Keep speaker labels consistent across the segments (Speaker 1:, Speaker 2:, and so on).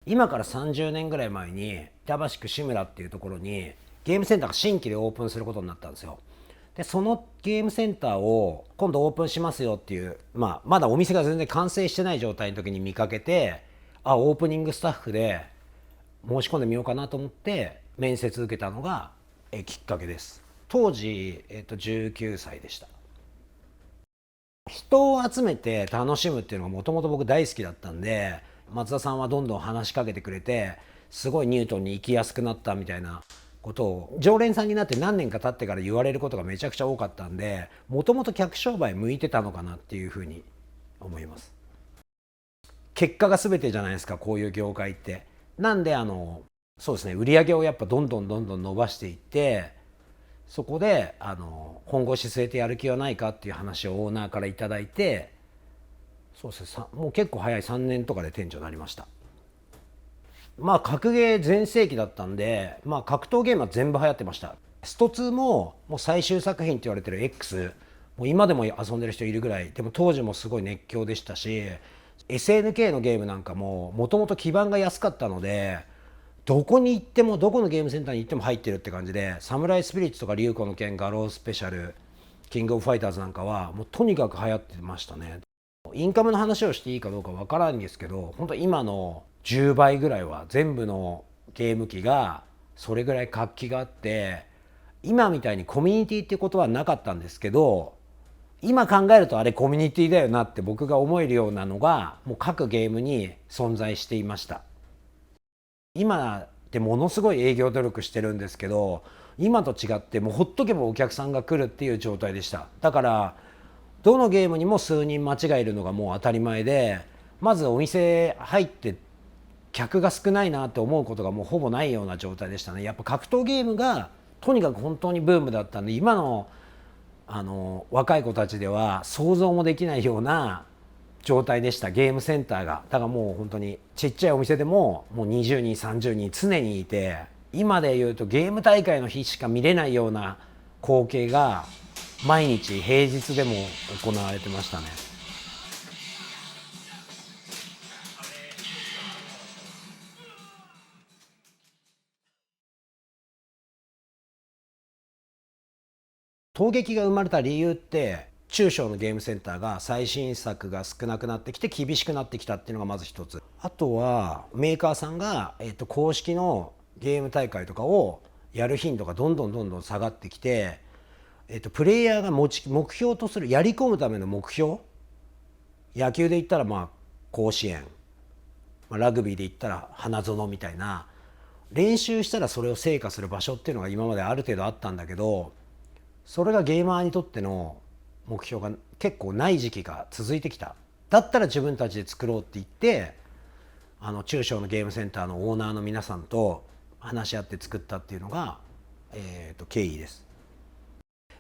Speaker 1: 今から30年ぐらい前に板橋区志村っていうところにゲームセンターが新規でオープンすることになったんですよ。でそのゲームセンターを今度オープンしますよっていう、まだお店が全然完成してない状態の時に見かけて、オープニングスタッフで申し込んでみようかなと思って面接受けたのがきっかけです。当時、19歳でした。人を集めて楽しむっていうのがもともと僕大好きだったんで、松田さんはどんどん話しかけてくれて、すごいニュートンに行きやすくなったみたいなことを常連さんになって何年か経ってから言われることがめちゃくちゃ多かったんで、もともと客商売向いてたのかなっていうふうに思います。結果が全てじゃないですか、こういう業界って。なんでそうですね、売り上げをやっぱどんどんどんどん伸ばしていって、そこで本腰据えてやる気はないかっていう話をオーナーからいただいて、そうですね、もう結構早い3年とかで店長になりました。格ゲー全盛期だったんで、格闘ゲームは全部流行ってました。スト2もう最終作品って言われてる X、 もう今でも遊んでる人いるぐらい、でも当時もすごい熱狂でしたし、 SNK のゲームなんかももともと基盤が安かったので、どこに行ってもどこのゲームセンターに行っても入ってるって感じで、サムライスピリッツとか竜子の剣、画廊スペシャル、キングオブファイターズなんかはもうとにかく流行ってましたね。インカムの話をしていいかどうかわからないんですけど、本当今の10倍ぐらいは全部のゲーム機がそれぐらい活気があって、今みたいにコミュニティっていうことはなかったんですけど、今考えるとあれコミュニティだよなって僕が思えるようなのがもう各ゲームに存在していました。今ってものすごい営業努力してるんですけど、今と違ってもうほっとけばお客さんが来るっていう状態でした。だからどのゲームにも数人間違えるのがもう当たり前で、まずお店入って客が少ないなって思うことがもうほぼないような状態でしたね。やっぱ格闘ゲームがとにかく本当にブームだったんで、今の若い子たちでは想像もできないような状態でした、ゲームセンターが。だからもう本当にちっちゃいお店でももう20人30人常にいて、今でいうとゲーム大会の日しか見れないような光景が毎日平日でも行われてましたね。陶撃が生まれた理由って、中小のゲームセンターが最新作が少なくなってきて厳しくなってきたっていうのがまず一つ。あとはメーカーさんが、公式のゲーム大会とかをやる頻度がどんどんどんどん下がってきて、プレイヤーが目標とするやり込むための目標、野球で言ったら甲子園、ラグビーで言ったら花園みたいな、練習したらそれを成果する場所っていうのが今まである程度あったんだけど、それがゲーマーにとっての目標が結構ない時期が続いてきた。だったら自分たちで作ろうって言って、中小のゲームセンターのオーナーの皆さんと話し合って作ったっていうのが、経緯です。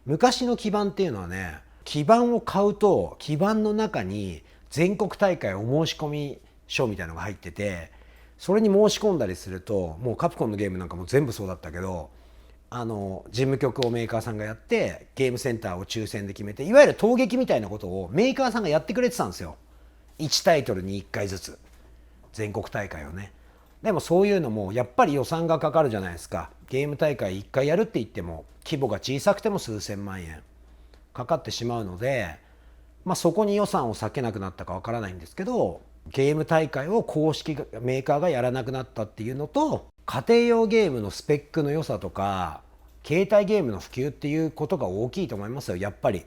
Speaker 1: 昔の基盤っていうのはね、基盤を買うと基盤の中に全国大会お申し込み書みたいなのが入ってて、それに申し込んだりすると、もうカプコンのゲームなんかも全部そうだったけど、事務局をメーカーさんがやってゲームセンターを抽選で決めて、いわゆる陶撃みたいなことをメーカーさんがやってくれてたんですよ。1タイトルに1回ずつ全国大会をね。でもそういうのもやっぱり予算がかかるじゃないですか。ゲーム大会1回やるって言っても規模が小さくても数千万円かかってしまうので、そこに予算を割けなくなったかわからないんですけど、ゲーム大会を公式メーカーがやらなくなったっていうのと、家庭用ゲームのスペックの良さとか携帯ゲームの普及っていうことが大きいと思いますよ。やっぱり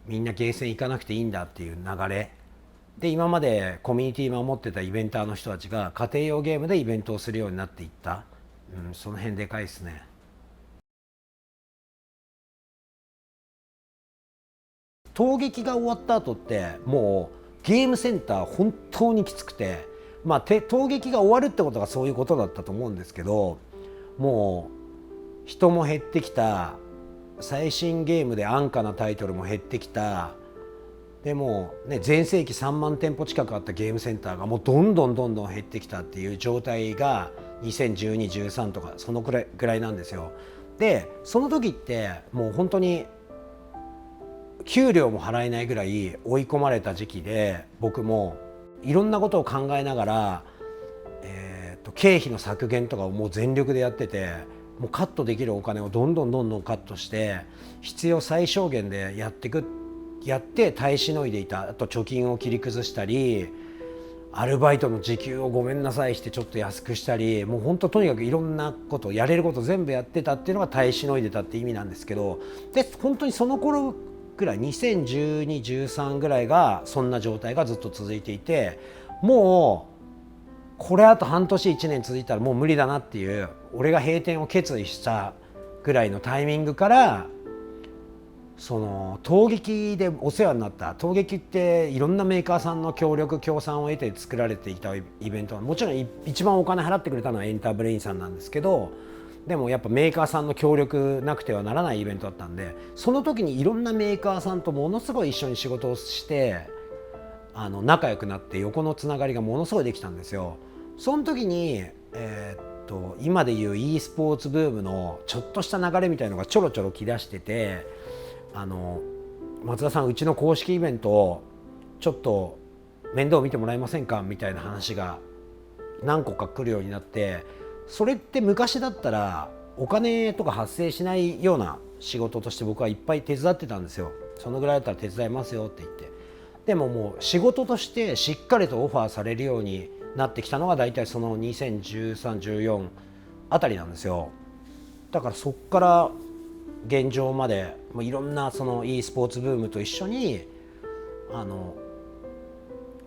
Speaker 1: みんなゲーセン行かなくていいんだっていう流れで、今までコミュニティ守ってたイベンターの人たちが家庭用ゲームでイベントをするようになっていった、その辺でかいですね。攻撃が終わった後ってもうゲームセンター本当にきつくて、攻撃が終わるってことがそういうことだったと思うんですけど、もう人も減ってきた、最新ゲームで安価なタイトルも減ってきた、でもね、全盛期3万店舗近くあったゲームセンターがもうどんどんどんどん減ってきたっていう状態が2012、13とかそのくらいなんですよ。でその時ってもう本当に給料も払えないぐらい追い込まれた時期で、僕もいろんなことを考えながら、経費の削減とかをもう全力でやってて、もうカットできるお金をどんどんカットして必要最小限でやって耐えしのいでいた。あと貯金を切り崩したり、アルバイトの時給をごめんなさいしてちょっと安くしたり、もう本当とにかくいろんなことやれること全部やってたっていうのが耐えしのいでたって意味なんですけど、で本当にその頃ぐらい2012、13ぐらいがそんな状態がずっと続いていて、もうこれあと半年1年続いたらもう無理だなっていう、俺が閉店を決意したぐらいのタイミングから、その陶劇でお世話になった、陶劇っていろんなメーカーさんの協力協賛を得て作られていたイベントは、もちろん一番お金払ってくれたのはエンターブレインさんなんですけど、でもやっぱメーカーさんの協力なくてはならないイベントだったんで、その時にいろんなメーカーさんとものすごい一緒に仕事をして仲良くなって、横のつながりがものすごいできたんですよ。その時に今でいう e スポーツブームのちょっとした流れみたいのがちょろちょろ来だしてて、松田さんうちの公式イベントをちょっと面倒見てもらえませんかみたいな話が何個か来るようになって、それって昔だったらお金とか発生しないような仕事として僕はいっぱい手伝ってたんですよ。そのぐらいだったら手伝いますよって言って。でももう仕事としてしっかりとオファーされるようになってきたのが大体その2013、14あたりなんですよ。だからそっから現状までもういろんなその e スポーツブームと一緒に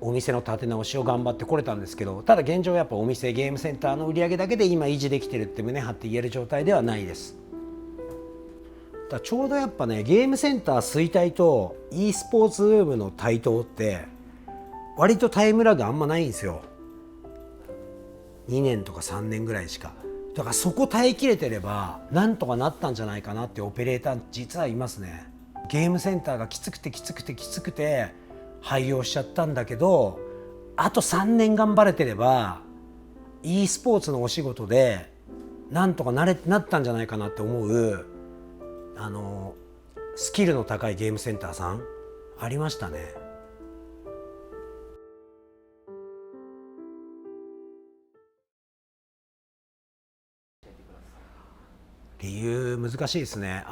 Speaker 1: お店の立て直しを頑張ってこれたんですけど、ただ現状やっぱお店ゲームセンターの売り上げだけで今維持できてるって胸張って言える状態ではないです。だからちょうどやっぱね、ゲームセンター衰退と e スポーツブームの台頭って割とタイムラグあんまないんですよ。2年とか3年ぐらいしか。だからそこ耐えきれてればなんとかなったんじゃないかなってオペレーター実はいますね。ゲームセンターがきつくて廃業しちゃったんだけど、あと3年頑張れてれば e スポーツのお仕事でなんとかなったんじゃないかなって思うスキルの高いゲームセンターさんありましたね。理由難しいですね。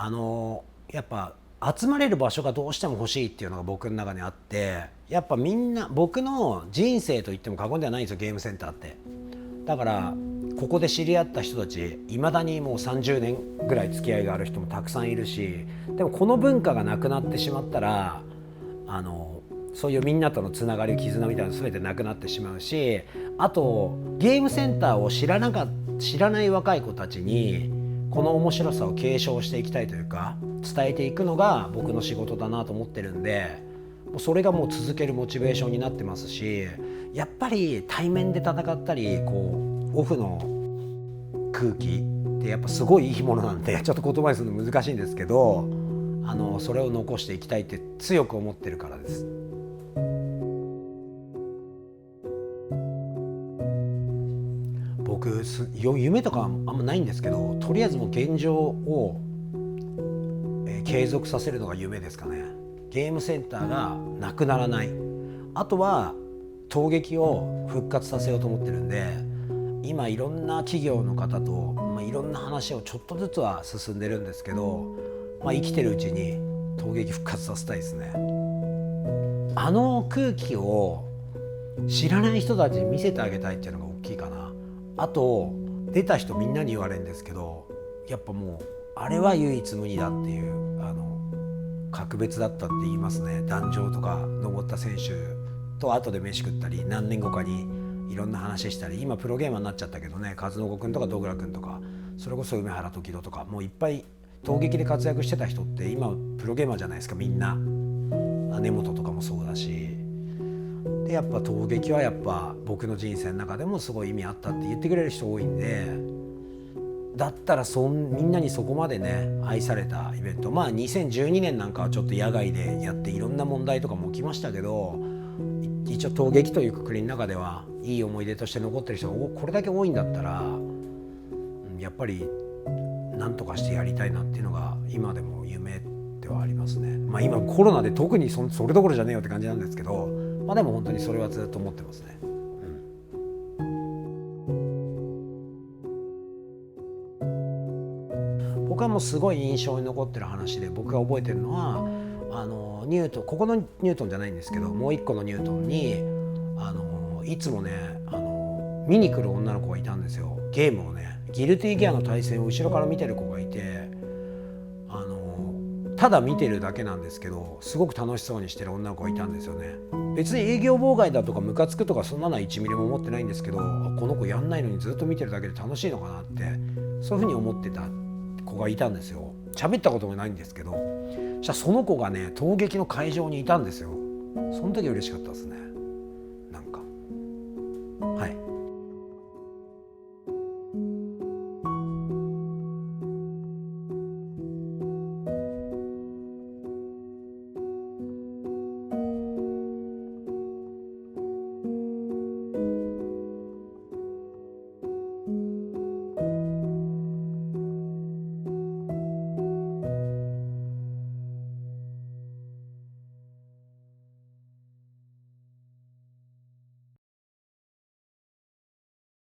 Speaker 1: やっぱ集まれる場所がどうしても欲しいっていうのが僕の中にあって、やっぱみんな僕の人生と言っても過言ではないんですよ、ゲームセンターって。だからここで知り合った人たちいまだにもう30年ぐらい付き合いがある人もたくさんいるし、でもこの文化がなくなってしまったらそういうみんなとのつながり絆みたいなの全てなくなってしまうし、あとゲームセンターを知らない若い子たちにこの面白さを継承していきたいというか伝えていくのが僕の仕事だなと思ってるんで、それがもう続けるモチベーションになってますし、やっぱり対面で戦ったりオフの空気ってやっぱすごいいいものなんで、ちょっと言葉にするの難しいんですけど、それを残していきたいって強く思ってるからです。僕夢とかあんまないんですけど、とりあえずもう現状を、継続させるのが夢ですかね。ゲームセンターがなくならない、あとは陶芸を復活させようと思ってるんで、今いろんな企業の方と、いろんな話をちょっとずつは進んでるんですけど、生きてるうちに陶芸復活させたいですね。あの空気を知らない人たちに見せてあげたいっていうのが大きいかな。あと出た人みんなに言われるんですけど、やっぱもうあれは唯一無二だっていう、格別だったって言いますね。壇上とか登った選手と後で飯食ったり、何年後かにいろんな話したり、今プロゲーマーになっちゃったけどね、和信君とか戸倉君とか、それこそ梅原時戸とか、もういっぱい陶芸で活躍してた人って今プロゲーマーじゃないですか、みんな。根本とかもそうだし、でやっぱ陶芸はやっぱ僕の人生の中でもすごい意味あったって言ってくれる人多いんで、だったらみんなにそこまでね愛されたイベント、2012年なんかはちょっと野外でやっていろんな問題とかも起きましたけど、一応陶芸という括りの中ではいい思い出として残ってる人がこれだけ多いんだったら、やっぱり何とかしてやりたいなっていうのが今でも夢ではありますね。今コロナで特にそれどころじゃねえよって感じなんですけど、でも本当にそれはずっと思ってますね。僕はもうすごい印象に残ってる話で、僕が覚えてるのはニュートン、ここのニュートンじゃないんですけど、もう一個のニュートンにいつもね見に来る女の子がいたんですよ。ゲームをね、ギルティギアの対戦を後ろから見てる子がいて、ただ見てるだけなんですけど、すごく楽しそうにしてる女の子がいたんですよね。別に営業妨害だとかムカつくとかそんなのは1ミリも思ってないんですけど、この子やんないのにずっと見てるだけで楽しいのかなって、そういうふうに思ってた子がいたんですよ。喋ったこともないんですけど、その子がね、陶撃の会場にいたんですよ。その時嬉しかったですね。